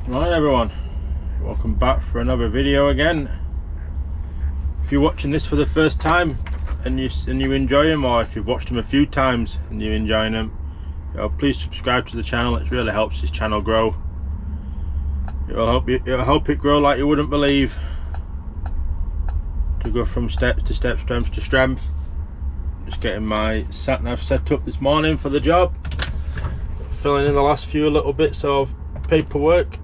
Right everyone, welcome back for another video again. If you're watching this for the first time and you enjoy them, or if you've watched them a few times and you're enjoying them, please subscribe to the channel. It really helps this channel grow. It'll help it grow like you wouldn't believe, to go from step to step, strength to strength. Just getting my sat nav set up this morning for the job, filling in the last few little bits of paperwork,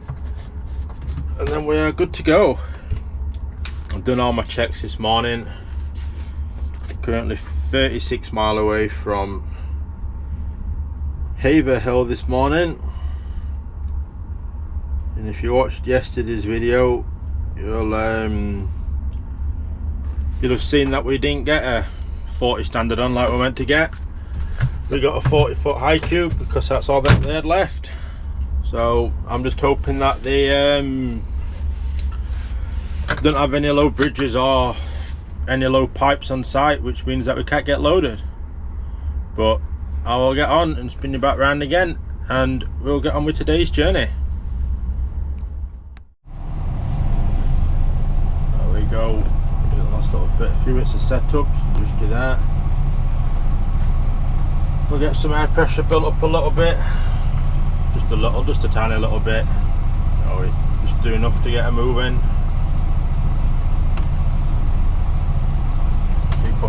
and then we are good to go. I've done all my checks this morning. Currently 36 mile away from Haverhill this morning, and if you watched yesterday's video, you'll have seen that we didn't get a 40 standard on like we're meant to get. We got a 40-foot high cube because that's all that they had left. So I'm just hoping that they don't have any low bridges or any low pipes on site, which means that we can't get loaded. But I will get on and spin you back round again, and we'll get on with today's journey. There we go. Do the last little bit, a few bits of setups. Just do that. We'll get some air pressure built up a little bit. Just a tiny little bit. Just do enough to get her moving.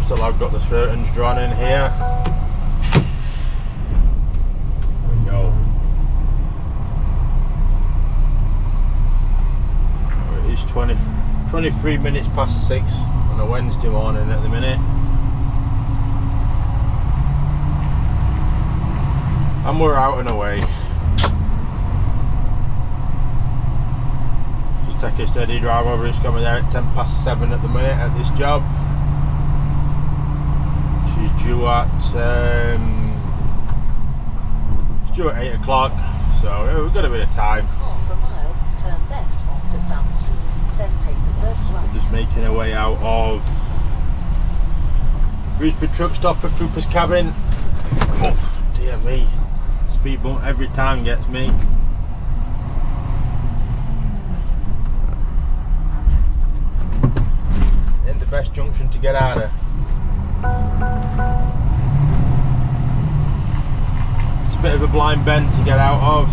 Still, I've got the curtains drawn in here. There we go. It is 23 minutes past 6 on a Wednesday morning at the minute. And we're out and away. Just take a steady drive over. It's got me there at 10 past 7 at the minute at this job. She's due at 8 o'clock, so we've got a bit of time. Half a mile, turn left onto South Street, then take the first right. Just making our way out of Membury truck stop at Cooper's cabin. Oh dear me, speed bump every time gets me. Ain't the best junction to get out of. It's a bit of a blind bend to get out of.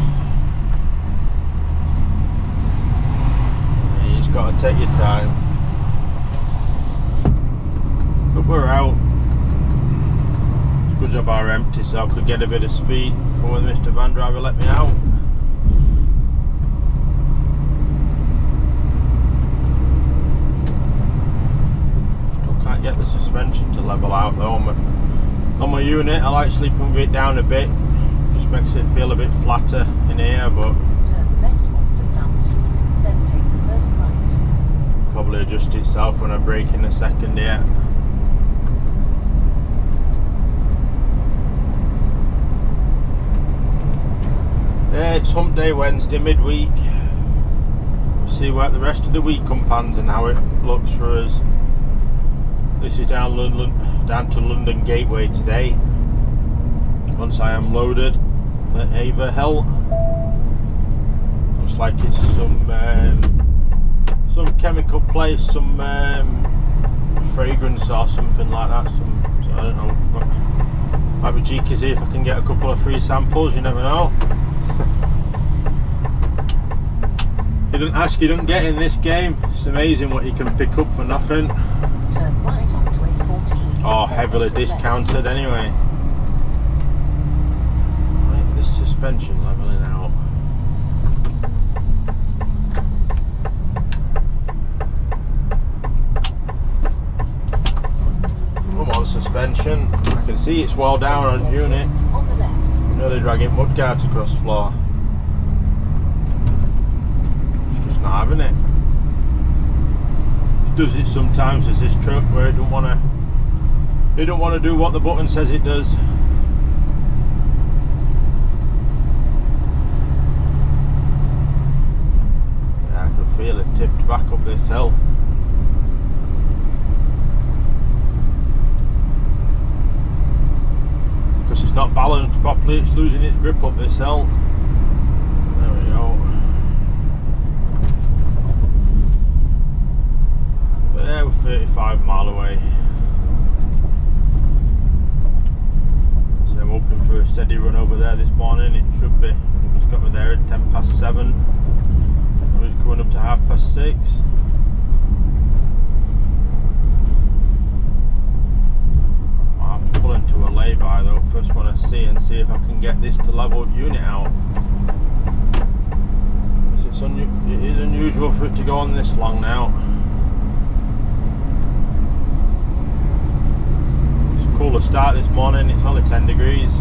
You just got to take your time. But we're out. It's a good job our empty, so I could get a bit of speed for when Mr. Van Driver let me out. Can't get the suspension to level out though on my unit. I like sleeping with it down a bit, just makes it feel a bit flatter in here, but turn left onto South Street, then take the first right. Probably adjust itself when I brake in a second here. Yeah, it's hump day Wednesday, midweek. We'll see what the rest of the week comes and how it looks for us. This is down to London Gateway today. Once I am loaded at Haverhill, looks like it's some chemical place, some fragrance or something like that. I don't know. Might be cheeky see if I can get a couple of free samples. You never know. You don't ask, you don't get in this game. It's amazing what you can pick up for nothing. Turn right onto A14. Or heavily discounted anyway. Right, this suspension leveling out. Come on, suspension. I can see it's well down on unit. On the left. I'm nearly dragging mudguards across the floor. It's just not having it. Does it sometimes as this truck, where it don't want to do what the button says it does. Yeah, I can feel it tipped back up this hill. Because it's not balanced properly, it's losing its grip up this hill. There we go. 6. I'll have to pull into a lay-by though. First want to see if I can get this to level unit out. It is unusual for it to go on this long now. It's a cooler start this morning. It's only 10 degrees.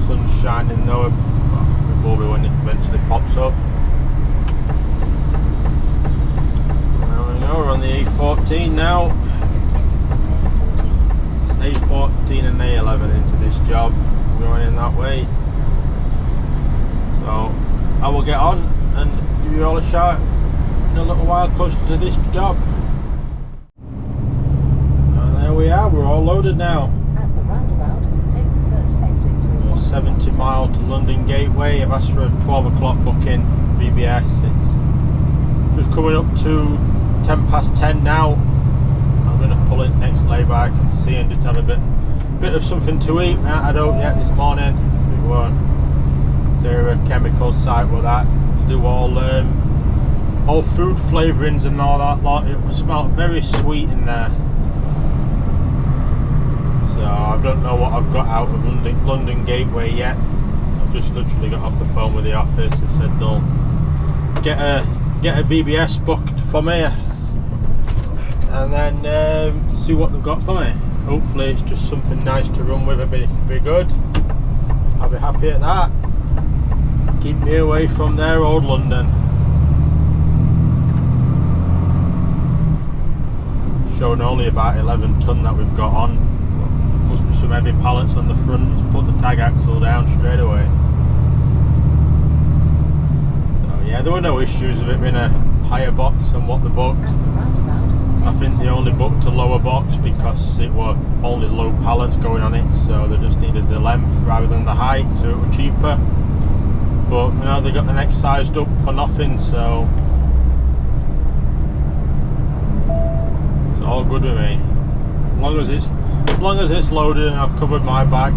Sun's shining though. Well, it will be when it eventually pops up. There we go, we're on the A14 now. A14 and A11 into this job. Going in that way. So I will get on and give you all a shout in a little while closer to this job. And there we are, we're all loaded now. At the roundabout, take the first exit to 70 mile to London Gateway. I've asked for a 12 o'clock booking, BBS. It's just coming up to 10 past 10 now. I'm going to pull in next lay-by, I can see, and just have a bit of something to eat. I had oat yet this morning. We were to a chemical site with that. Do all food flavourings and all that lot. It smelled very sweet in there. So I don't know what I've got out of London Gateway yet. I've just literally got off the phone with the office and said they'll get a BBS booked for me, and then see what they've got for me. Hopefully it's just something nice to run with. It'll be good. I'll be happy at that. Keep me away from there, old London. Showing only about 11 ton that we've got on. Must be some heavy pallets on the front. Just put the tag axle down straight away. So yeah, there were no issues of it being a higher box than what they booked. I think they only booked a lower box because it were only low pallets going on it, so they just needed the length rather than the height, so it was cheaper. But you know, they got the next sized up for nothing, so it's all good with me. As long as it's loaded and I've covered my bag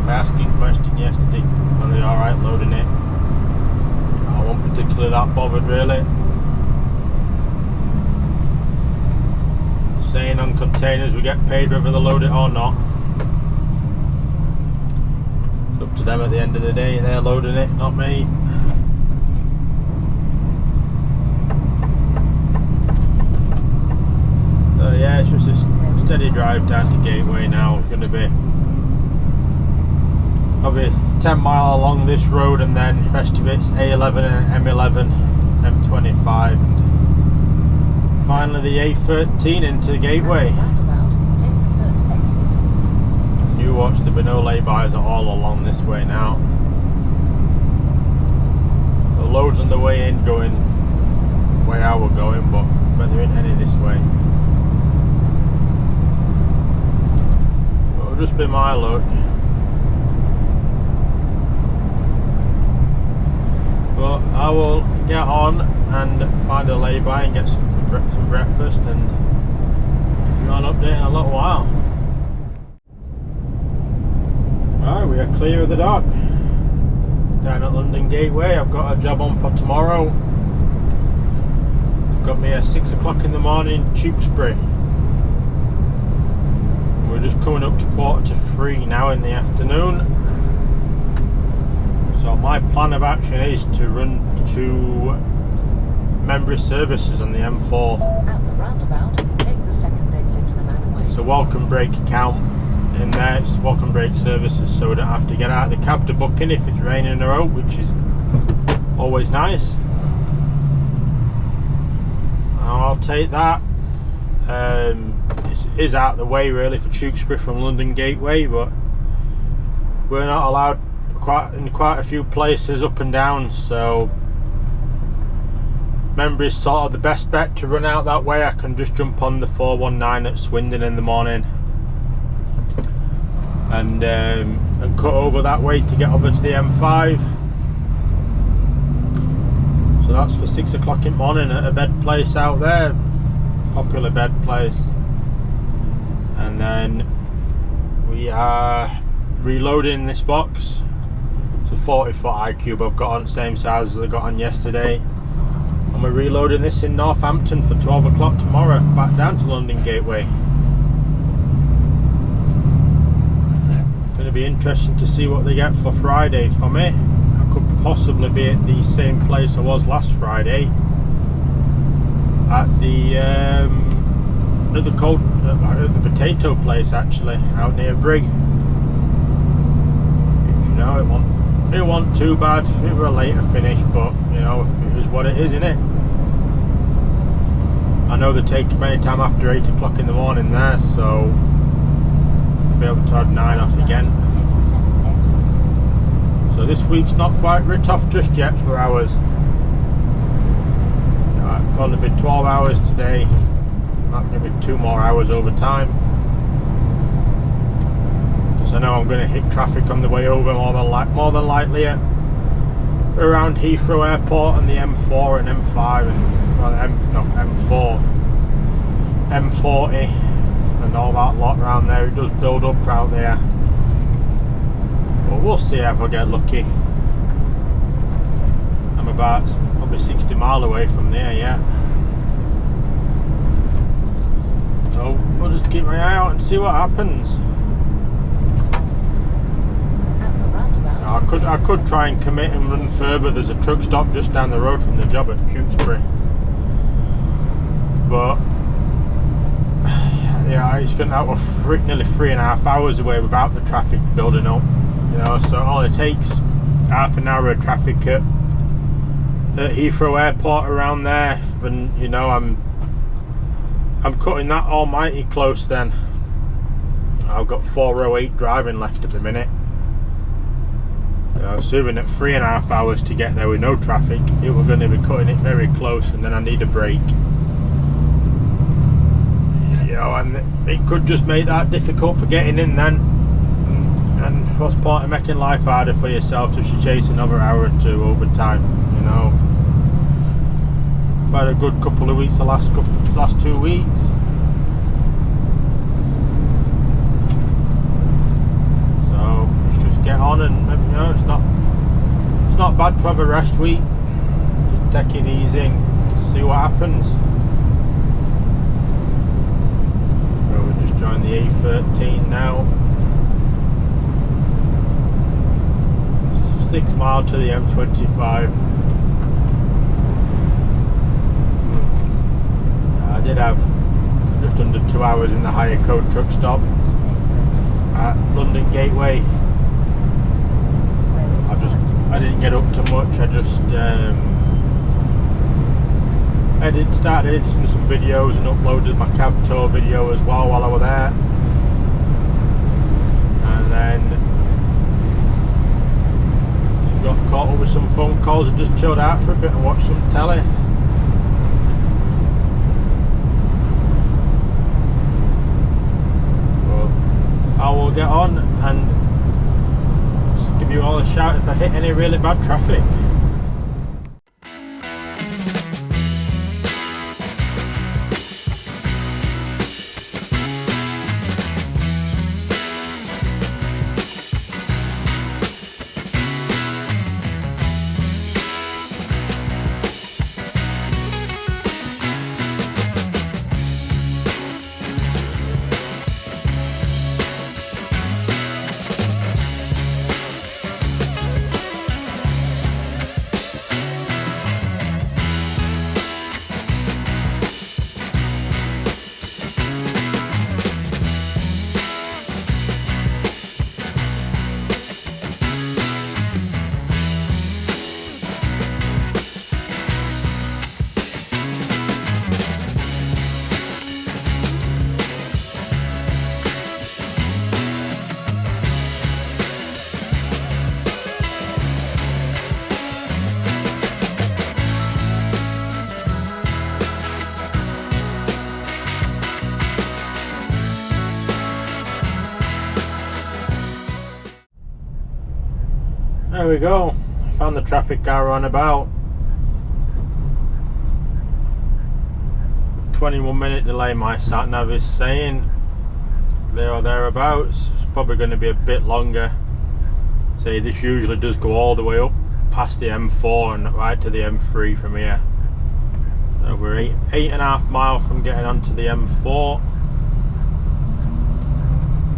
by asking question yesterday, are they alright loading it? I wasn't particularly that bothered really. Saying on containers we get paid whether they load it or not. It's up to them at the end of the day, they're loading it, not me. So yeah, it's just a steady drive down to Gateway now. It's going to be probably 10 mile along this road, and then the rest of it's A11 and M11, M25. Finally the A13 into Gateway. New watch, there'll be no lay-bys all along this way now. The loads on the way in going where I were going, but there ain't any this way. It'll just be my luck. But I will get on and find a lay-by and get some breakfast and give you an update in a little while. Right, we are clear of the dock. Down at London Gateway, I've got a job on for tomorrow. Got me a 6 o'clock in the morning Tewkesbury. We're just coming up to 2:45 now in the afternoon. So my plan of action is to run to Membury Services on the M4. At the roundabout, take the second exit to the manway. It's a welcome break account in there. It's welcome break services, so we don't have to get out of the cab to book in if it's raining or out, which is always nice. I'll take that. It is out of the way really for Tewkesbury from London Gateway, but we're not allowed in quite a few places up and down, so Membury is sort of the best bet to run out that way. I can just jump on the 419 at Swindon in the morning and cut over that way to get over to the M5. So that's for 6 o'clock in the morning at a bed place out there, popular bed place. And then we are reloading this box. It's a 40-foot iCube I've got on, same size as I got on yesterday. And we're reloading this in Northampton for 12 o'clock tomorrow, back down to London Gateway. Going to be interesting to see what they get for Friday for me. I could possibly be at the same place I was last Friday, at the potato place, actually, out near Brig. You know, it wasn't too bad. It was a later finish, but you know, it is what it is, innit? I know they take many time after 8 o'clock in the morning there, so I'll be able to have 9 off again. So this week's not quite writ off just yet for hours. It'll probably be 12 hours today, maybe 2 more hours over time. Because I know I'm going to hit traffic on the way over more than likely at around Heathrow Airport and the M4 and M5 and M4, M40 and all that lot around there. It does build up out there. But we'll see if I get lucky. I'm about probably 60 mile away from there yet. So we'll just keep my eye out and see what happens. I could try and commit and run further. There's a truck stop just down the road from the job at Tewkesbury. But yeah, it's going to be nearly 3.5 hours away without the traffic building up. You know, so it only takes half an hour of traffic at Heathrow Airport around there, and you know, I'm cutting that almighty close then. I've got 408 driving left at the minute. So even at 3.5 hours to get there with no traffic, we're going to be cutting it very close, and then I need a break. You know, and it could just make that difficult for getting in then. And what's the point of making life harder for yourself if you chase another hour or 2 over time? You know, about a good couple of weeks, the last 2 weeks. So let's just get on, and you know, it's not bad to have a rest week. Just taking it easy, see what happens. So we're just joined the A13 now. 6 mile to the M25. I did have just under 2 hours in the higher code truck stop at London Gateway. I didn't get up to much. I just started editing some videos and uploaded my cab tour video as well while I was there, and then got caught up with some phone calls and just chilled out for a bit and watched some telly. Well, I will get on and just give you all a shout if I hit any really bad traffic. There we go. Found the traffic car on about 21-minute delay. My sat nav is saying there or thereabouts. It's probably going to be a bit longer. See, this usually does go all the way up past the M4 and right to the M3 from here. We're 8.5 miles from getting onto the M4.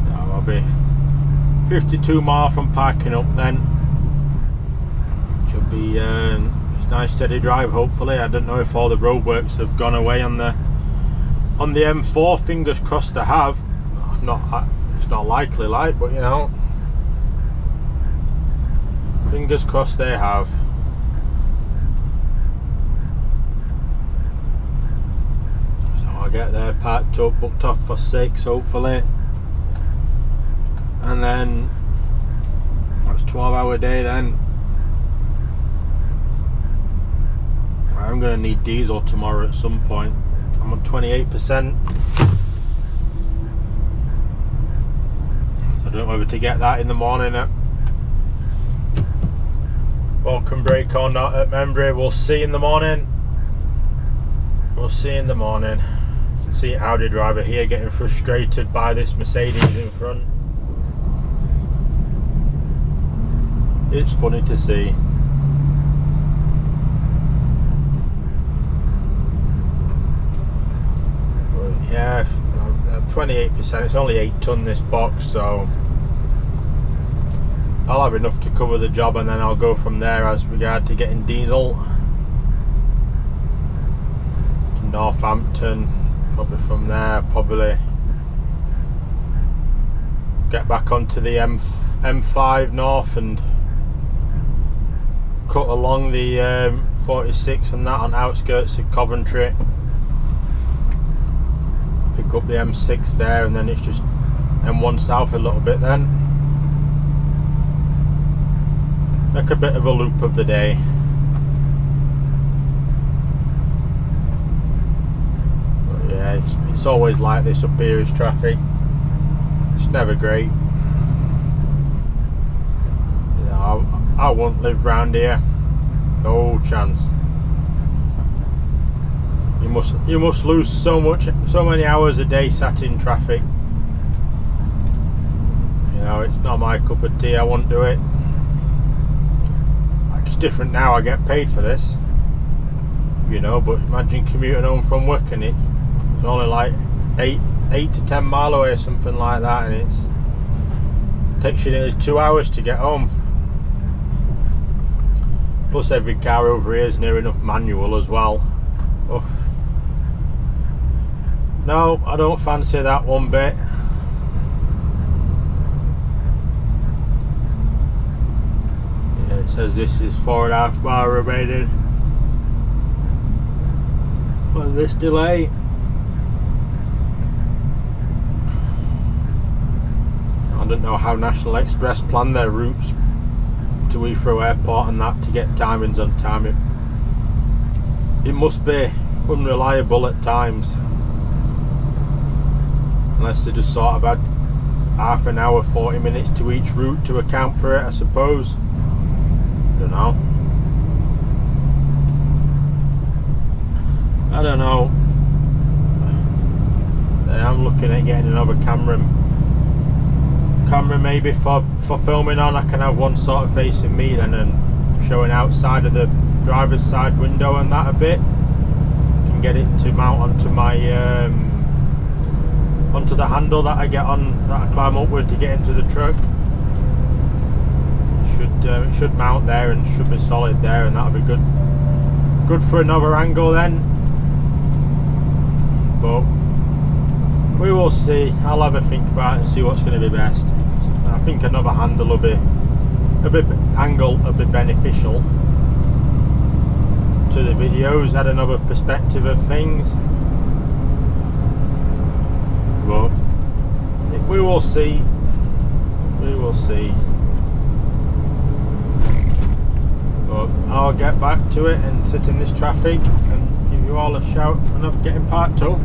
Now I'll be 52 miles from parking up then. Should be it's a nice steady drive hopefully. I don't know if all the roadworks have gone away on the M4. Fingers crossed they have. It's not likely like, but you know, fingers crossed they have. So I'll get there parked up, booked off for 6 hopefully, and then that's a 12-hour day then. I'm going to need diesel tomorrow at some point. I'm on 28%. I don't know whether to get that in the morning at Welcome Break or not at Membury. We'll see in the morning. We'll see in the morning. You can see Audi driver here getting frustrated by this Mercedes in front. It's funny to see. But yeah, 28%. It's only 8 ton this box, so I'll have enough to cover the job, and then I'll go from there as regard to getting diesel to Northampton. Probably from there, probably get back onto the M5 north and cut along the 46 and that on outskirts of Coventry. Pick up the M6 there, and then it's just M1 south a little bit then. Make a bit of a loop of the day. But yeah, it's always like this up here is traffic. It's never great. You know, I won't live round here. No chance. You must lose so many hours a day sat in traffic. You know, it's not my cup of tea. I won't do it. It's different now, I get paid for this, you know, but imagine commuting home from work and it's only like 8 to 10 mile away or something like that, and it takes you nearly 2 hours to get home. Plus every car over here is near enough manual as well. Oh. No, I don't fancy that one bit. It says this is 4.5 miles remaining on this delay. I don't know how National Express plan their routes to Heathrow Airport and that to get timings on time. It must be unreliable at times, unless they just sort of had half an hour, 40 minutes to each route to account for it, I suppose. I don't know. I'm looking at getting another camera maybe for filming on. I can have one sort of facing me then and showing outside of the driver's side window and that a bit. Can get it to mount onto my onto the handle that I get on, that I climb up with to get into the truck. It should mount there and should be solid there, and that'll be good for another angle then. But we will see. I'll have a think about it and see what's going to be best. I think another handle will be angle will be beneficial to the videos, add another perspective of things. But we will see. We will see. But I'll get back to it and sit in this traffic and give you all a shout when I'm getting parked up.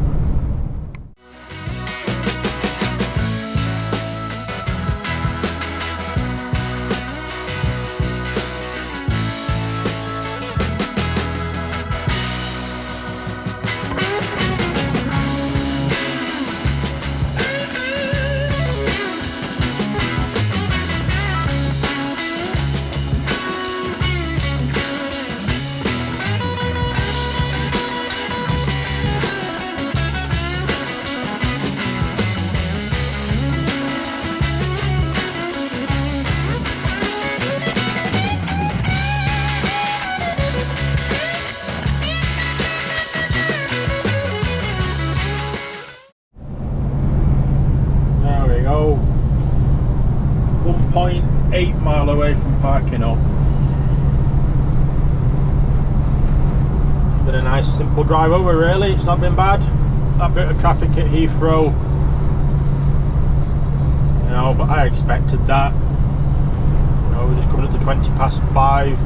away from parking up. It's been a nice simple drive over really, it's not been bad. That bit of traffic at Heathrow, you know, but I expected that. You know, we're just coming up to 5:20.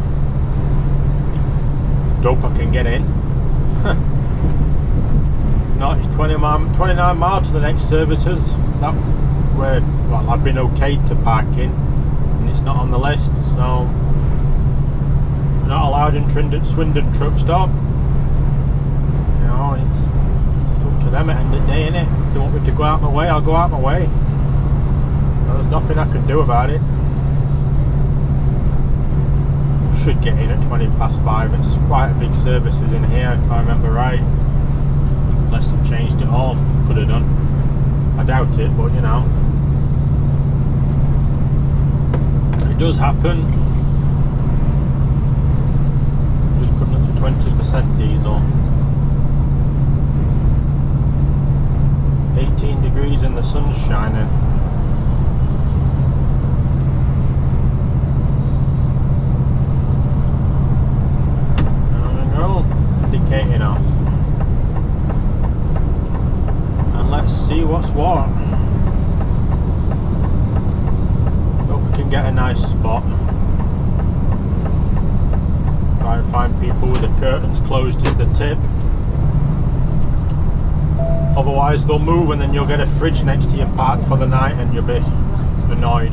Hope I can get in. No, it's 29 miles to the next services. That where, well, I've been okayed to park in, and it's not on the list, so we're not allowed in Swindon truck stop. You know, it's up to them at the end of the day, innit? If they want me to go out my way, I'll go out my way. Well, there's nothing I can do about it. Should get in at 5:20. It's quite a big services in here, if I remember right. Unless they've changed it all, could have done. I doubt it, but you know, it does happen. Just coming up to 20% diesel. 18 degrees and the sun's shining. Indicating off, and let's see what's what. Hope we can get a nice spot. Try and find people with the curtains closed is the tip. Otherwise they'll move and then you'll get a fridge next to your park for the night and you'll be annoyed.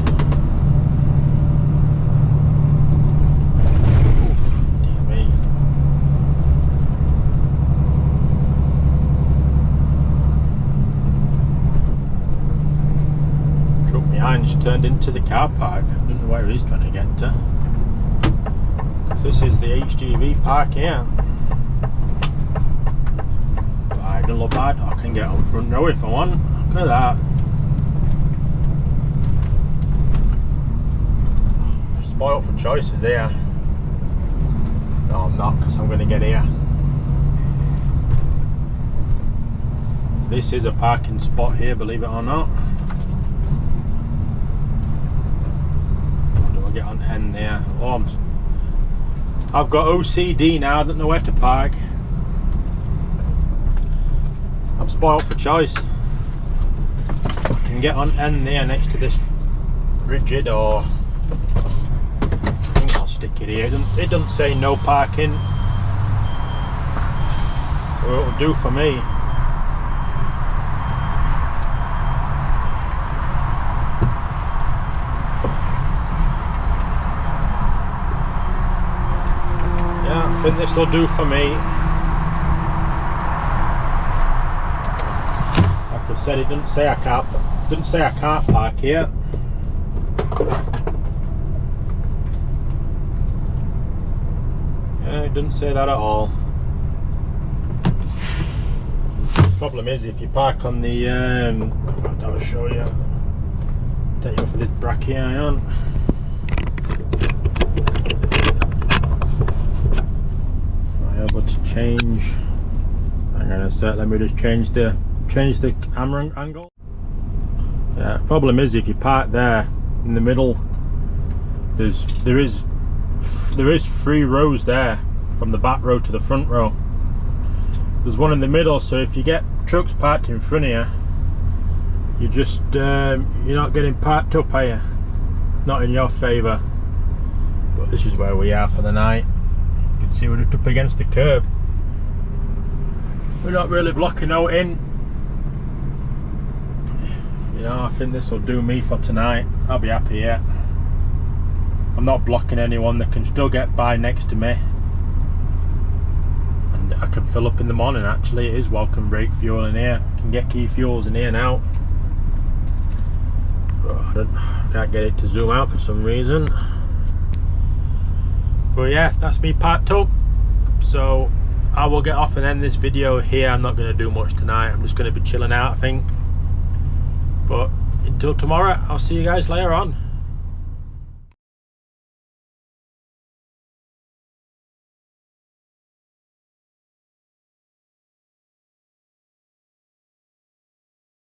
Just turned into the car park. I don't know where he's trying to get to. This is the HGV park here. I don't look bad. I can get on front row if I want. Look at that. Spoiled for choices here. No, I'm not, because I'm going to get here. This is a parking spot here, believe it or not. Get on N there. Oh, I've got OCD now, I don't know where to park. I'm spoiled for choice. I can get on N there next to this rigid, or I think I'll stick it here. It doesn't say no parking, so it'll do for me. I think this will do for me. Like I said, it didn't say I can't park here. Yeah, it didn't say that at all. Problem is, if you park on the I'll show you. Take you off of this brachion. Able to change. Hang on a sec, let me just change the camera angle. Yeah, problem is, if you park there in the middle, there is 3 rows there, from the back row to the front row. There's one in the middle, so if you get trucks parked in front of you, you're not getting parked up, are you? Not in your favour. But this is where we are for the night. You can see we're just up against the curb. We're not really blocking out in. You know, I think this will do me for tonight. I'll be happy here. I'm not blocking anyone. They can still get by next to me, and I can fill up in the morning. Actually, it is welcome break fuel in here. I can get key fuels in here now, but I can't get it to zoom out for some reason. But yeah, that's me packed up, so I will get off and end this video here. I'm not going to do much tonight. I'm just going to be chilling out, I think. But until tomorrow, I'll see you guys later on.